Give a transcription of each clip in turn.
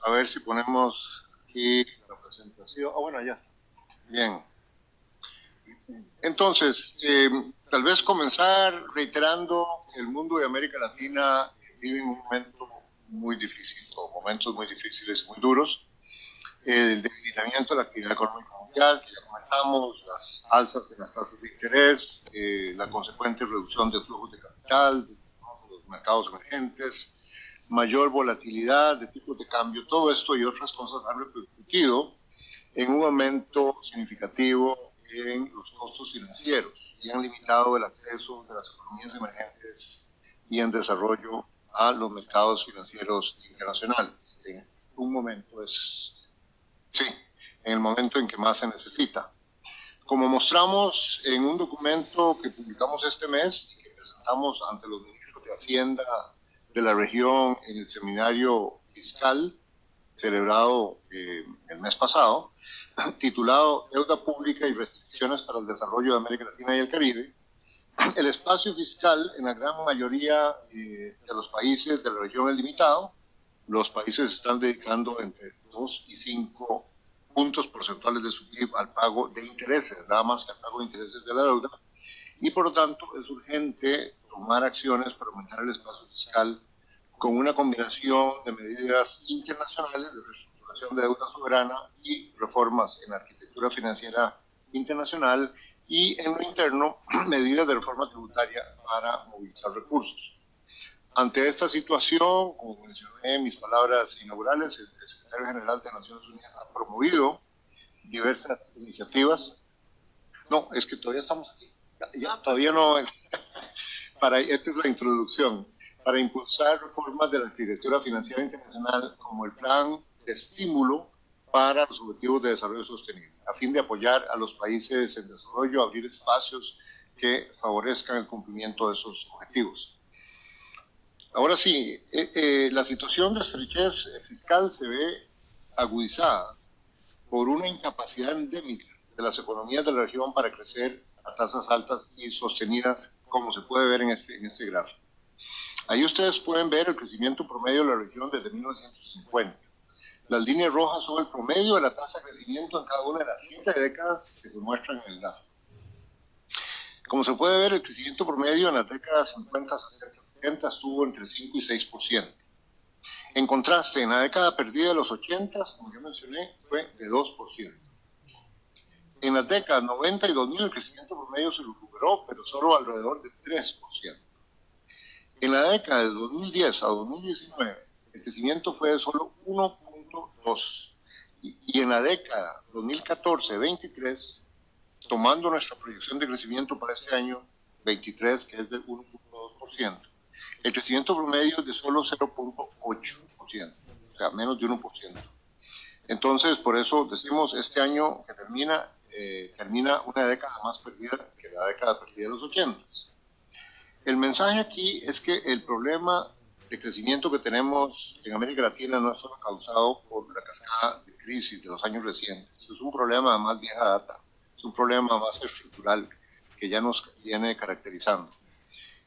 a ver si ponemos aquí la presentación. Bueno, ya. Bien. Entonces, tal vez comenzar reiterando que el mundo de América Latina vive un momento muy difícil, o momentos muy difíciles, muy duros. El debilitamiento de la actividad económica mundial, que ya comentamos, las alzas de las tasas de interés, la consecuente reducción de flujos de capital, de los mercados emergentes, mayor volatilidad de tipos de cambio, todo esto y otras cosas han repercutido en un aumento significativo en los costos financieros y han limitado el acceso de las economías emergentes y en desarrollo a los mercados financieros internacionales. En un momento en el momento en que más se necesita. Como mostramos en un documento que publicamos este mes y que presentamos ante los ministros de Hacienda de la región en el seminario fiscal celebrado el mes pasado, titulado Deuda Pública y Restricciones para el Desarrollo de América Latina y el Caribe, el espacio fiscal en la gran mayoría de los países de la región es limitado. Los países están dedicando entre 2 y 5 puntos porcentuales de su PIB al pago de intereses, nada más que al pago de intereses de la deuda, y por lo tanto es urgente tomar acciones para aumentar el espacio fiscal con una combinación de medidas internacionales de reestructuración de deuda soberana y reformas en la arquitectura financiera internacional y en lo interno medidas de reforma tributaria para movilizar recursos. Ante esta situación, como mencioné en mis palabras inaugurales, el secretario general de Naciones Unidas ha promovido diversas iniciativas. No, es que todavía estamos aquí. Ya todavía no. Esta es la introducción. Para impulsar reformas de la arquitectura financiera internacional como el plan de estímulo para los objetivos de desarrollo sostenible, a fin de apoyar a los países en desarrollo, abrir espacios que favorezcan el cumplimiento de esos objetivos. Ahora sí, la situación de estrechez fiscal se ve agudizada por una incapacidad endémica de las economías de la región para crecer a tasas altas y sostenidas, como se puede ver en este gráfico. Ahí ustedes pueden ver el crecimiento promedio de la región desde 1950. Las líneas rojas son el promedio de la tasa de crecimiento en cada una de las 7 décadas que se muestran en el gráfico. Como se puede ver, el crecimiento promedio en las décadas 50, 60, 70 estuvo entre 5 y 6%. En contraste, en la década perdida de los 80, como yo mencioné, fue de 2%. En las décadas 90 y 2000 el crecimiento promedio se recuperó, pero solo alrededor de 3%. En la década de 2010 a 2019, el crecimiento fue de solo 1.2%. Y en la década 2014-23, tomando nuestra proyección de crecimiento para este año 23, que es del 1.2%, el crecimiento promedio es de solo 0.8%, o sea, menos de 1%. Entonces, por eso decimos, este año que termina una década más perdida que la década perdida de los 80. El mensaje aquí es que el problema de crecimiento que tenemos en América Latina no es solo causado por la cascada de crisis de los años recientes, es un problema de más vieja data, es un problema más estructural que ya nos viene caracterizando.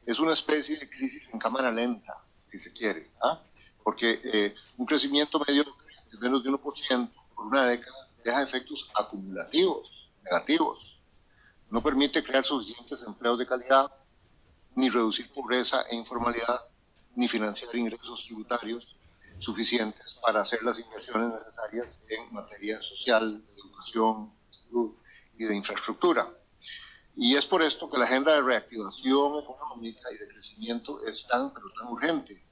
Es una especie de crisis en cámara lenta, si se quiere, porque un crecimiento medio de menos de 1% por una década deja efectos acumulativos, negativos. No permite crear suficientes empleos de calidad, ni reducir pobreza e informalidad, ni financiar ingresos tributarios suficientes para hacer las inversiones necesarias en materia social, de educación, de salud y de infraestructura. Y es por esto que la agenda de reactivación económica y de crecimiento es tan urgente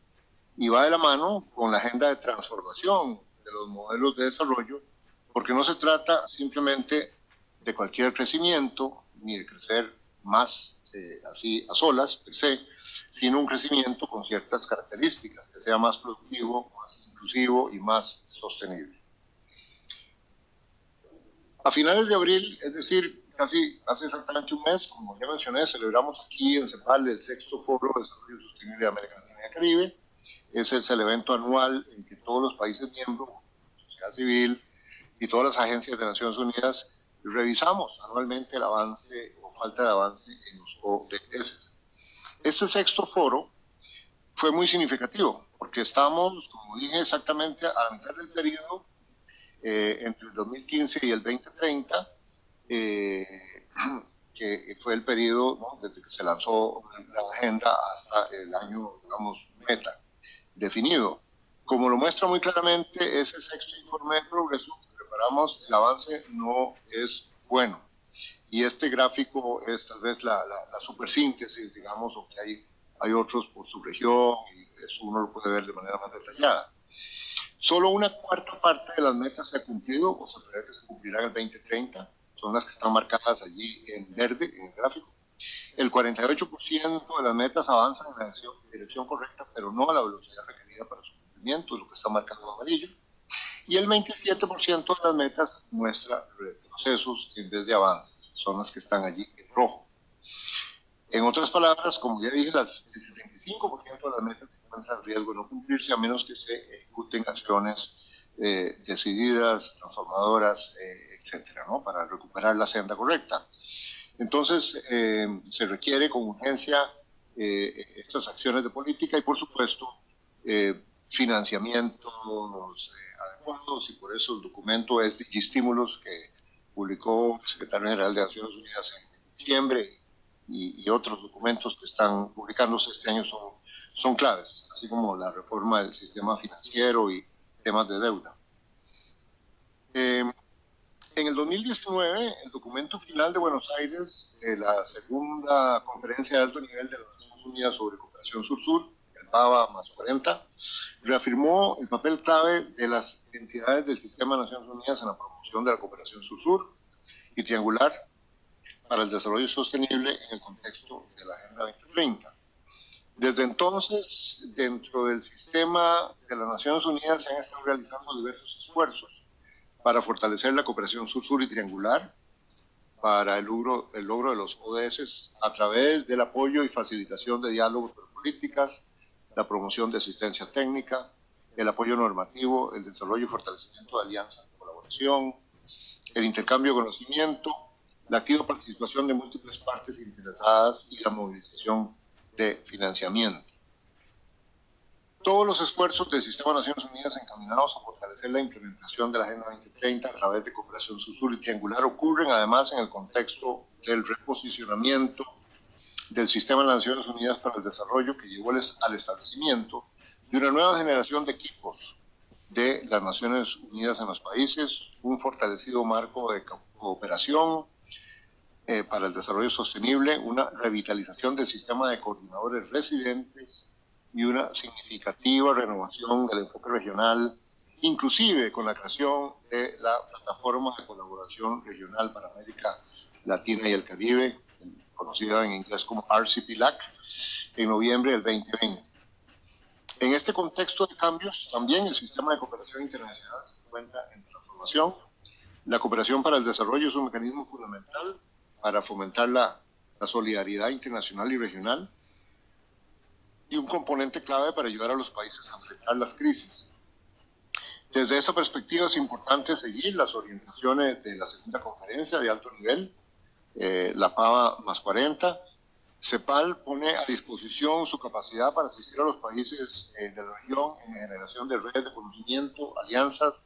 y va de la mano con la agenda de transformación de los modelos de desarrollo, porque no se trata simplemente de cualquier crecimiento ni de crecer más así a solas, per se, sino un crecimiento con ciertas características, que sea más productivo, más inclusivo y más sostenible. A finales de abril, es decir, casi hace exactamente un mes, como ya mencioné, celebramos aquí en CEPAL el 6º Foro de Desarrollo Sostenible de América Latina y el Caribe. Ese es el evento anual en que todos los países miembros, la sociedad civil y todas las agencias de Naciones Unidas revisamos anualmente el avance o falta de avance en los ODS. Este 6º foro fue muy significativo porque estamos, como dije, exactamente a la mitad del periodo entre el 2015 y el 2030, que fue el periodo, ¿no?, desde que se lanzó la agenda hasta el año, digamos, meta definido. Como lo muestra muy claramente ese sexto informe de progreso que preparamos, el avance no es bueno. Y este gráfico es tal vez la supersíntesis, digamos, o que hay otros por su región, y eso uno lo puede ver de manera más detallada. Solo una cuarta parte de las metas se ha cumplido, o se prevé que se cumplirán el 2030, son las que están marcadas allí en verde, en el gráfico. El 48% de las metas avanzan en la dirección correcta, pero no a la velocidad requerida para su cumplimiento, lo que está marcado en amarillo. Y el 27% de las metas muestra retrocesos en vez de avances, son las que están allí en rojo. En otras palabras, como ya dije, el 75% de las metas se encuentran en riesgo de no cumplirse a menos que se ejecuten acciones decididas, transformadoras, etcétera, ¿no?, para recuperar la senda correcta. Entonces, se requiere con urgencia estas acciones de política y, por supuesto, financiamientos adecuados, y por eso el documento SDG Stimulus, que publicó el secretario general de Naciones Unidas en diciembre, y otros documentos que están publicándose este año son claves, así como la reforma del sistema financiero y temas de deuda. En el 2019, el documento final de Buenos Aires, la segunda conferencia de alto nivel de las Naciones Unidas sobre cooperación sur-sur, el PABA más 40, reafirmó el papel clave de las entidades del sistema de Naciones Unidas en la promoción de la cooperación sur-sur y triangular para el desarrollo sostenible en el contexto de la Agenda 2030. Desde entonces, dentro del sistema de las Naciones Unidas se han estado realizando diversos esfuerzos para fortalecer la cooperación sur-sur y triangular, para el logro de los ODS a través del apoyo y facilitación de diálogos por políticas, la promoción de asistencia técnica, el apoyo normativo, el desarrollo y fortalecimiento de alianzas de colaboración, el intercambio de conocimiento, la activa participación de múltiples partes interesadas y la movilización de financiamiento. Todos los esfuerzos del Sistema de Naciones Unidas encaminados a fortalecer la implementación de la Agenda 2030 a través de cooperación sur-sur y triangular ocurren además en el contexto del reposicionamiento del Sistema de las Naciones Unidas para el Desarrollo, que llevó al establecimiento de una nueva generación de equipos de las Naciones Unidas en los países, un fortalecido marco de cooperación para el desarrollo sostenible, una revitalización del sistema de coordinadores residentes y una significativa renovación del enfoque regional, inclusive con la creación de la Plataforma de Colaboración Regional para América Latina y el Caribe, conocida en inglés como RCP-LAC, en noviembre del 2020. En este contexto de cambios, también el sistema de cooperación internacional se encuentra en transformación. La cooperación para el desarrollo es un mecanismo fundamental para fomentar la solidaridad internacional y regional, y un componente clave para ayudar a los países a enfrentar las crisis. Desde esta perspectiva es importante seguir las orientaciones de la segunda conferencia de alto nivel, la PABA más 40. CEPAL pone a disposición su capacidad para asistir a los países de la región en la generación de redes de conocimiento, alianzas,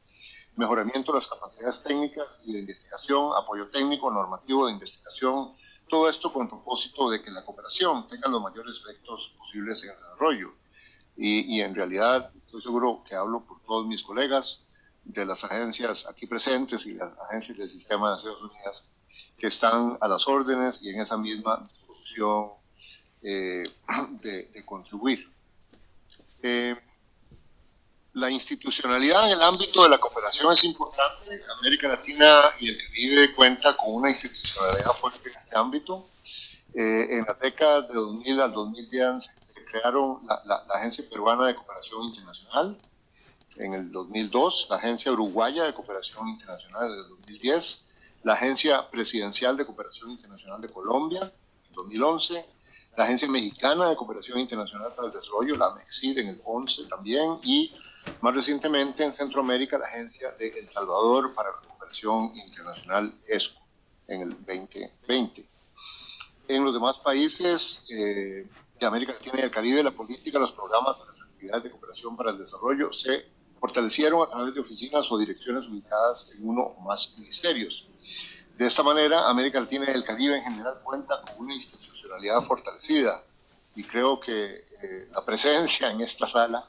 mejoramiento de las capacidades técnicas y de investigación, apoyo técnico, normativo de investigación, todo esto con el propósito de que la cooperación tenga los mayores efectos posibles en el desarrollo. Y en realidad estoy seguro que hablo por todos mis colegas de las agencias aquí presentes y las agencias del Sistema de Naciones Unidas que están a las órdenes y en esa misma disposición de contribuir. La institucionalidad en el ámbito de la cooperación es importante. América Latina y el Caribe cuenta con una institucionalidad fuerte en este ámbito. En las décadas de 2000 al 2010 se crearon la Agencia Peruana de Cooperación Internacional. En el 2002, la Agencia Uruguaya de Cooperación Internacional en el 2010, la Agencia Presidencial de Cooperación Internacional de Colombia en 2011, la Agencia Mexicana de Cooperación Internacional para el Desarrollo, la MEXID, en el 11 también, y más recientemente en Centroamérica, la Agencia de El Salvador para la Cooperación Internacional, ESCO, en el 2020. En los demás países de América Latina y el Caribe, la política, los programas, las actividades actividades de cooperación para el desarrollo se fortalecieron a través de oficinas o direcciones ubicadas en uno o más ministerios. De esta manera, América Latina y el Caribe en general cuenta con una institucionalidad fortalecida, y creo que la presencia en esta sala,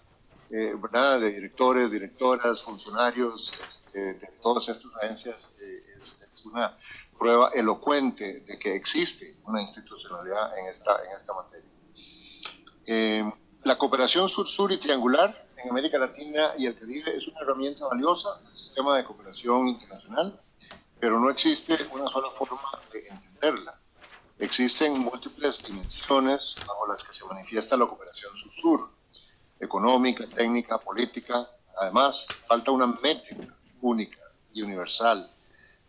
¿verdad?, de directores, directoras, funcionarios de todas estas agencias es una prueba elocuente de que existe una institucionalidad en esta materia. La cooperación sur-sur y triangular en América Latina y el Caribe es una herramienta valiosa del sistema de cooperación internacional, pero no existe una sola forma de entenderla. Existen múltiples dimensiones bajo las que se manifiesta la cooperación sur-sur: económica, técnica, política. Además, falta una métrica única y universal.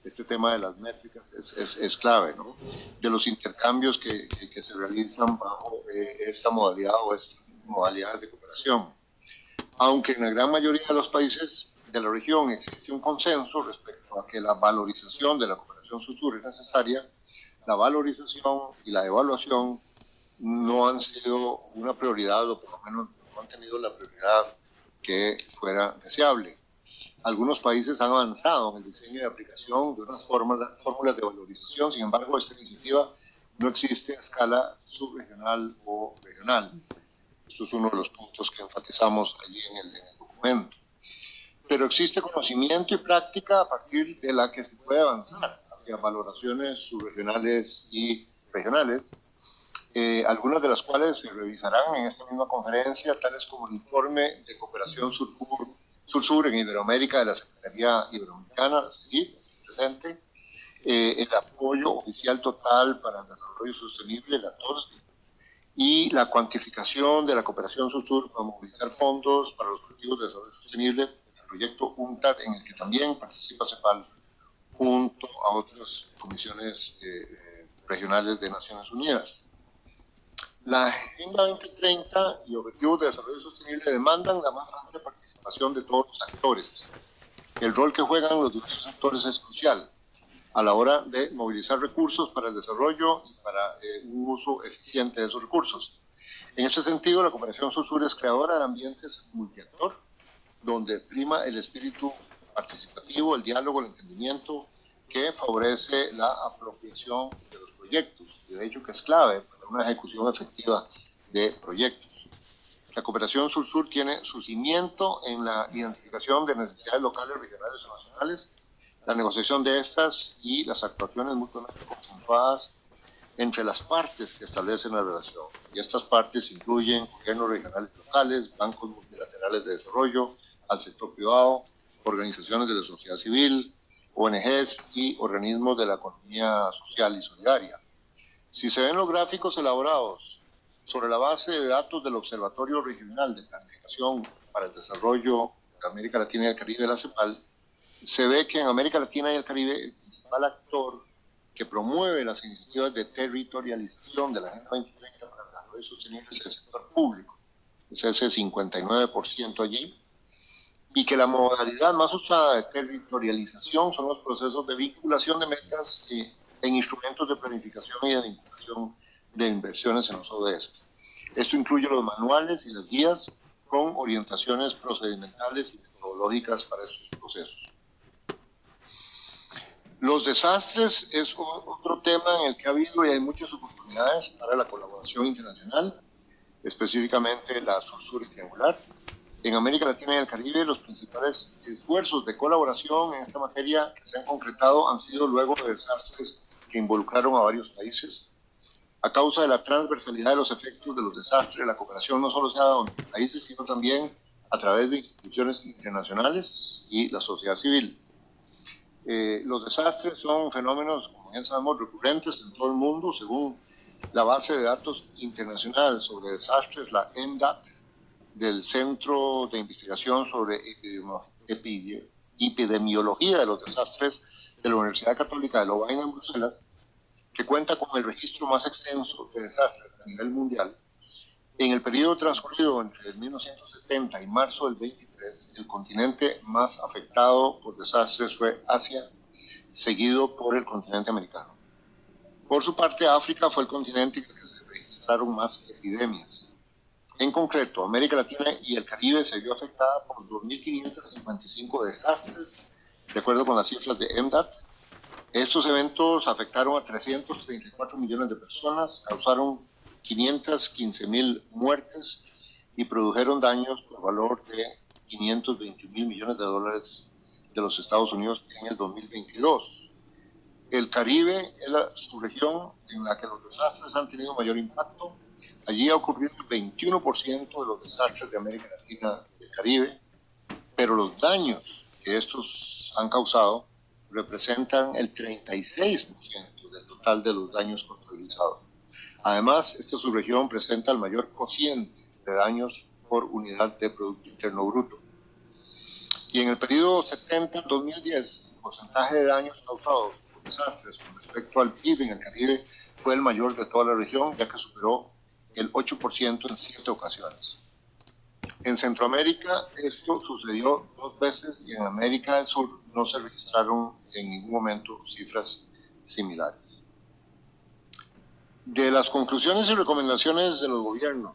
Este tema de las métricas es clave, ¿no?, de los intercambios que se realizan bajo esta modalidad o estas modalidades de cooperación. Aunque en la gran mayoría de los países de la región existe un consenso respecto a que la valorización de la cooperación sur-sur es necesaria, la valorización y la evaluación no han sido una prioridad, o por lo menos no han tenido la prioridad que fuera deseable. Algunos países han avanzado en el diseño y aplicación de unas fórmulas de valorización. Sin embargo, esta iniciativa no existe a escala subregional o regional. Esto es uno de los puntos que enfatizamos allí en el documento. Pero existe conocimiento y práctica a partir de la que se puede avanzar hacia valoraciones subregionales y regionales, algunas de las cuales se revisarán en esta misma conferencia, tales como el informe de cooperación sur-sur en Iberoamérica de la Secretaría Iberoamericana, la CEGIP, presente, el apoyo oficial total para el desarrollo sostenible, la TORS, y la cuantificación de la cooperación sur-sur para movilizar fondos para los objetivos de desarrollo sostenible, el proyecto UNCTAD, en el que también participa CEPAL, junto a otras comisiones regionales de Naciones Unidas. La Agenda 2030 y Objetivos de Desarrollo Sostenible demandan la más amplia participación de todos los actores. El rol que juegan los diversos actores es crucial a la hora de movilizar recursos para el desarrollo y para un uso eficiente de esos recursos. En ese sentido, la cooperación sur-sur es creadora de ambientes multiactor, donde prima el espíritu participativo, el diálogo, el entendimiento, que favorece la apropiación de los proyectos, y de hecho que es clave para una ejecución efectiva de proyectos. La cooperación sur-sur tiene su cimiento en la identificación de necesidades locales, regionales o nacionales, la negociación de estas y las actuaciones mutuamente consensuadas entre las partes que establecen la relación. Y estas partes incluyen gobiernos regionales y locales, bancos multilaterales de desarrollo, al sector privado, organizaciones de la sociedad civil, ONGs y organismos de la economía social y solidaria. Si se ven los gráficos elaborados sobre la base de datos del Observatorio Regional de Planificación para el Desarrollo de América Latina y el Caribe, de la CEPAL, se ve que en América Latina y el Caribe el principal actor que promueve las iniciativas de territorialización de la Agenda 2030 para el desarrollo sostenible es el sector público, es ese 59% allí, y que la modalidad más usada de territorialización son los procesos de vinculación de metas en instrumentos de planificación y de vinculación de inversiones en los ODS. Esto incluye los manuales y las guías con orientaciones procedimentales y metodológicas para estos procesos. Los desastres es otro tema en el que ha habido y hay muchas oportunidades para la colaboración internacional, específicamente la sur-sur y triangular. En América Latina y el Caribe, los principales esfuerzos de colaboración en esta materia que se han concretado han sido luego de desastres que involucraron a varios países. A causa de la transversalidad de los efectos de los desastres, la cooperación no solo se ha dado entre países, sino también a través de instituciones internacionales y la sociedad civil. Los desastres son fenómenos, como ya sabemos, recurrentes en todo el mundo. Según la base de datos internacional sobre desastres, la EMDAT, del Centro de Investigación sobre Epidemiología de los Desastres de la Universidad Católica de Lovaina en Bruselas, que cuenta con el registro más extenso de desastres a nivel mundial, en el periodo transcurrido entre el 1970 y marzo del 23, el continente más afectado por desastres fue Asia, seguido por el continente americano. Por su parte, África fue el continente en el que se registraron más epidemias. En concreto, América Latina y el Caribe se vio afectada por 2.555 desastres, de acuerdo con las cifras de EMDAT. Estos eventos afectaron a 334 millones de personas, causaron 515.000 muertes y produjeron daños por valor de 521.000 millones de dólares de los Estados Unidos en el 2022. El Caribe es la subregión en la que los desastres han tenido mayor impacto. Allí ha ocurrido el 21% de los desastres de América Latina y el Caribe, pero los daños que estos han causado representan el 36% del total de los daños contabilizados. Además, esta subregión presenta el mayor cociente de daños por unidad de Producto Interno Bruto. Y en el periodo 70-2010, el porcentaje de daños causados por desastres con respecto al PIB en el Caribe fue el mayor de toda la región, ya que superó el 8% en 7 ocasiones. En Centroamérica esto sucedió 2 veces y en América del Sur no se registraron en ningún momento cifras similares. De las conclusiones y recomendaciones de los gobiernos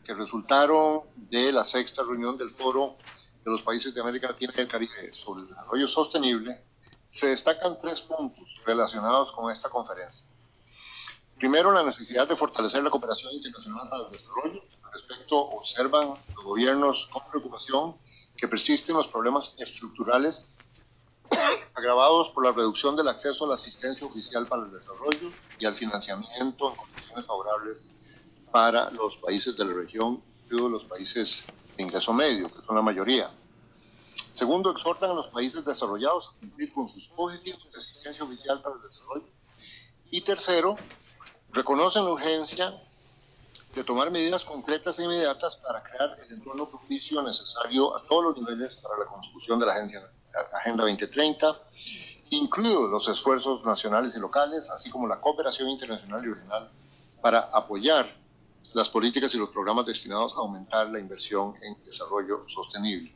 que resultaron de la 6ª reunión del Foro de los Países de América Latina y el Caribe sobre el desarrollo sostenible, se destacan 3 puntos relacionados con esta conferencia. Primero, la necesidad de fortalecer la cooperación internacional para el desarrollo. Al respecto, observan los gobiernos con preocupación que persisten los problemas estructurales agravados por la reducción del acceso a la asistencia oficial para el desarrollo y al financiamiento en condiciones favorables para los países de la región, incluidos los países de ingreso medio, que son la mayoría. Segundo, exhortan a los países desarrollados a cumplir con sus objetivos de asistencia oficial para el desarrollo. Y tercero, reconocen la urgencia de tomar medidas concretas e inmediatas para crear el entorno propicio necesario a todos los niveles para la consecución de la Agenda 2030, incluidos los esfuerzos nacionales y locales, así como la cooperación internacional y regional para apoyar las políticas y los programas destinados a aumentar la inversión en desarrollo sostenible.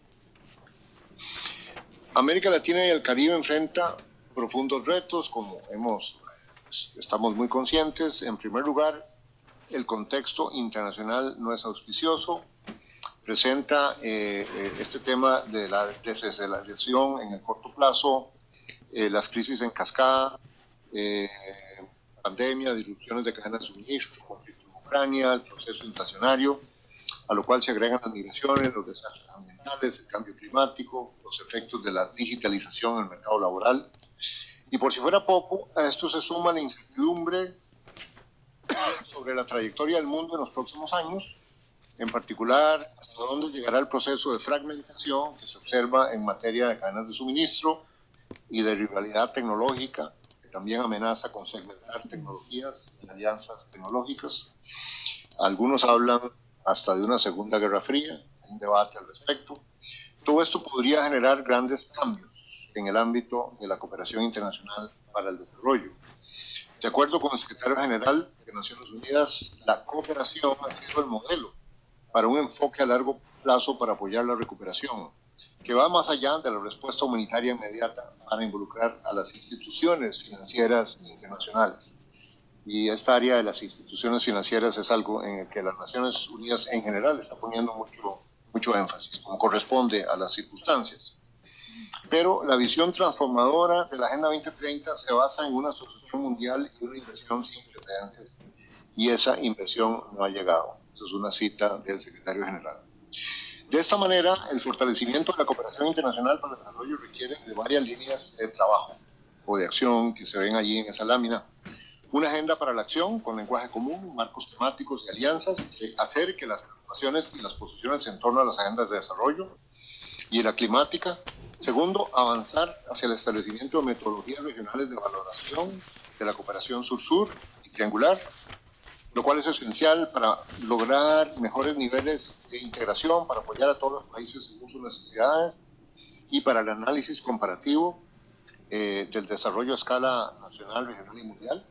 América Latina y el Caribe enfrenta profundos retos, como estamos muy conscientes. En primer lugar, el contexto internacional no es auspicioso, presenta este tema de la desaceleración en el corto plazo, las crisis en cascada, pandemia, disrupciones de cadenas de suministro, conflicto en Ucrania, el proceso inflacionario, a lo cual se agregan las migraciones, los desastres ambientales, el cambio climático, los efectos de la digitalización en el mercado laboral. Y por si fuera poco, a esto se suma la incertidumbre sobre la trayectoria del mundo en los próximos años, en particular hasta dónde llegará el proceso de fragmentación que se observa en materia de cadenas de suministro y de rivalidad tecnológica, que también amenaza con segmentar tecnologías y alianzas tecnológicas. Algunos hablan hasta de una segunda guerra fría, hay un debate al respecto. Todo esto podría generar grandes cambios en el ámbito de la cooperación internacional para el desarrollo. De acuerdo con el secretario general de Naciones Unidas, la cooperación ha sido el modelo para un enfoque a largo plazo para apoyar la recuperación, que va más allá de la respuesta humanitaria inmediata para involucrar a las instituciones financieras internacionales. Y esta área de las instituciones financieras es algo en el que las Naciones Unidas en general está poniendo mucho énfasis, como corresponde a las circunstancias. Pero la visión transformadora de la Agenda 2030 se basa en una asociación mundial y una inversión sin precedentes, y esa inversión no ha llegado. Eso es una cita del secretario general. De esta manera, el fortalecimiento de la cooperación internacional para el desarrollo requiere de varias líneas de trabajo o de acción que se ven allí en esa lámina. Una agenda para la acción con lenguaje común, marcos temáticos y alianzas que acerque las preocupaciones y las posiciones en torno a las agendas de desarrollo y la climática. Segundo, avanzar hacia el establecimiento de metodologías regionales de valoración de la cooperación sur-sur y triangular, lo cual es esencial para lograr mejores niveles de integración, para apoyar a todos los países según sus necesidades y para el análisis comparativo del desarrollo a escala nacional, regional y mundial.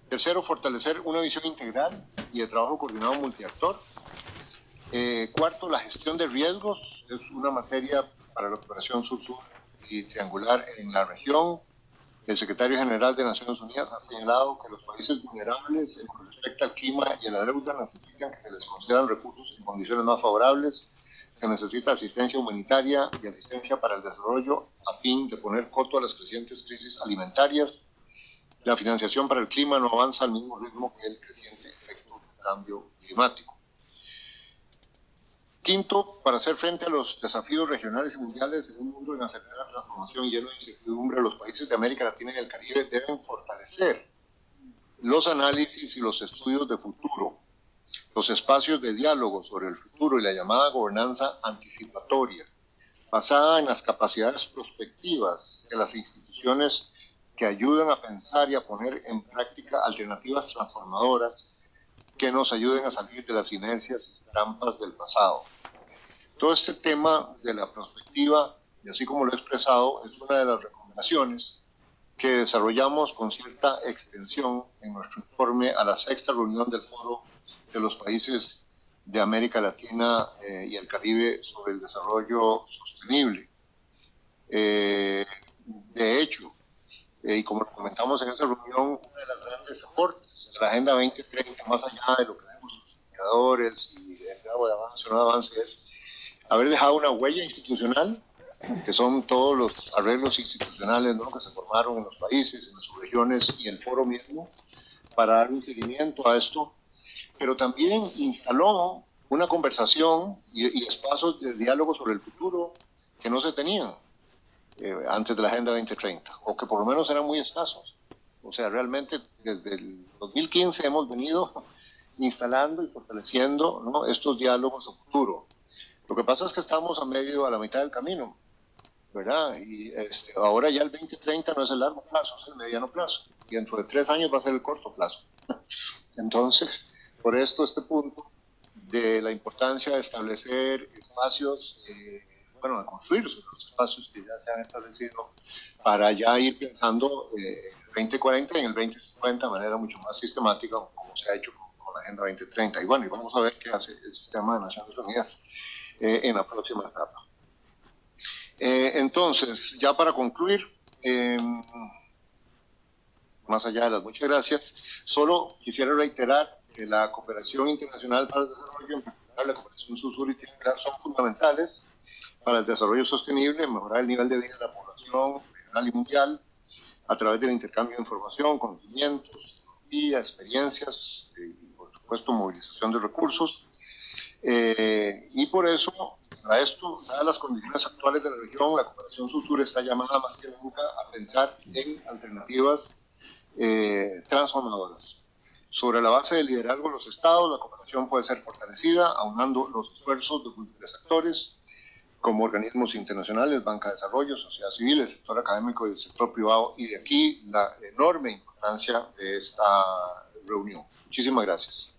Tercero, fortalecer una visión integral y de trabajo coordinado multiactor. Cuarto, la gestión de riesgos es una materia para la cooperación sur-sur y triangular en la región. El secretario general de Naciones Unidas ha señalado que los países vulnerables en afecta al clima y a la deuda necesitan que se les concedan recursos en condiciones más favorables. Se necesita asistencia humanitaria y asistencia para el desarrollo a fin de poner coto a las crecientes crisis alimentarias. La financiación para el clima no avanza al mismo ritmo que el creciente efecto del cambio climático. Quinto, para hacer frente a los desafíos regionales y mundiales en un mundo en acelerada transformación lleno de incertidumbre, los países de América Latina y el Caribe deben fortalecer los análisis y los estudios de futuro, los espacios de diálogo sobre el futuro y la llamada gobernanza anticipatoria, basada en las capacidades prospectivas de las instituciones que ayudan a pensar y a poner en práctica alternativas transformadoras que nos ayuden a salir de las inercias y trampas del pasado. Todo este tema de la prospectiva, y así como lo he expresado, es una de las recomendaciones que desarrollamos con cierta extensión en nuestro informe a la sexta reunión del Foro de los Países de América Latina y el Caribe sobre el desarrollo sostenible. De hecho, y como lo comentamos en esa reunión, uno de los grandes aportes de la Agenda 2030, más allá de lo que vemos en los indicadores y el grado de avance o no avance, es haber dejado una huella institucional, que son todos los arreglos institucionales, ¿no?, que se formaron en los países, en las subregiones y el foro mismo, para dar un seguimiento a esto, pero también instaló una conversación y espacios de diálogo sobre el futuro que no se tenían antes de la Agenda 2030, o que por lo menos eran muy escasos. O sea, realmente desde el 2015 hemos venido instalando y fortaleciendo, ¿no?, estos diálogos a futuro. Lo que pasa es que estamos a la mitad del camino, ¿verdad? Y ahora ya el 2030 no es el largo plazo, es el mediano plazo. Y dentro de 3 años va a ser el corto plazo. Entonces, por esto este punto de la importancia de establecer espacios, bueno, de construir los espacios que ya se han establecido para ya ir pensando en el 2040 y en el 2050 de manera mucho más sistemática, como se ha hecho con la Agenda 2030. Y bueno, y vamos a ver qué hace el sistema de Naciones Unidas en la próxima etapa. Entonces, ya para concluir, más allá de las muchas gracias, solo quisiera reiterar que la cooperación internacional para el desarrollo, en particular la cooperación sur-sur y triangular, son fundamentales para el desarrollo sostenible, mejorar el nivel de vida de la población regional y mundial a través del intercambio de información, conocimientos, tecnología, experiencias y, por supuesto, movilización de recursos. Y por eso, para esto, dadas las condiciones actuales de la región, la cooperación sur-sur está llamada más que nunca a pensar en alternativas transformadoras. Sobre la base del liderazgo de los estados, la cooperación puede ser fortalecida, aunando los esfuerzos de múltiples actores, como organismos internacionales, banca de desarrollo, sociedad civil, el sector académico y el sector privado, y de aquí la enorme importancia de esta reunión. Muchísimas gracias.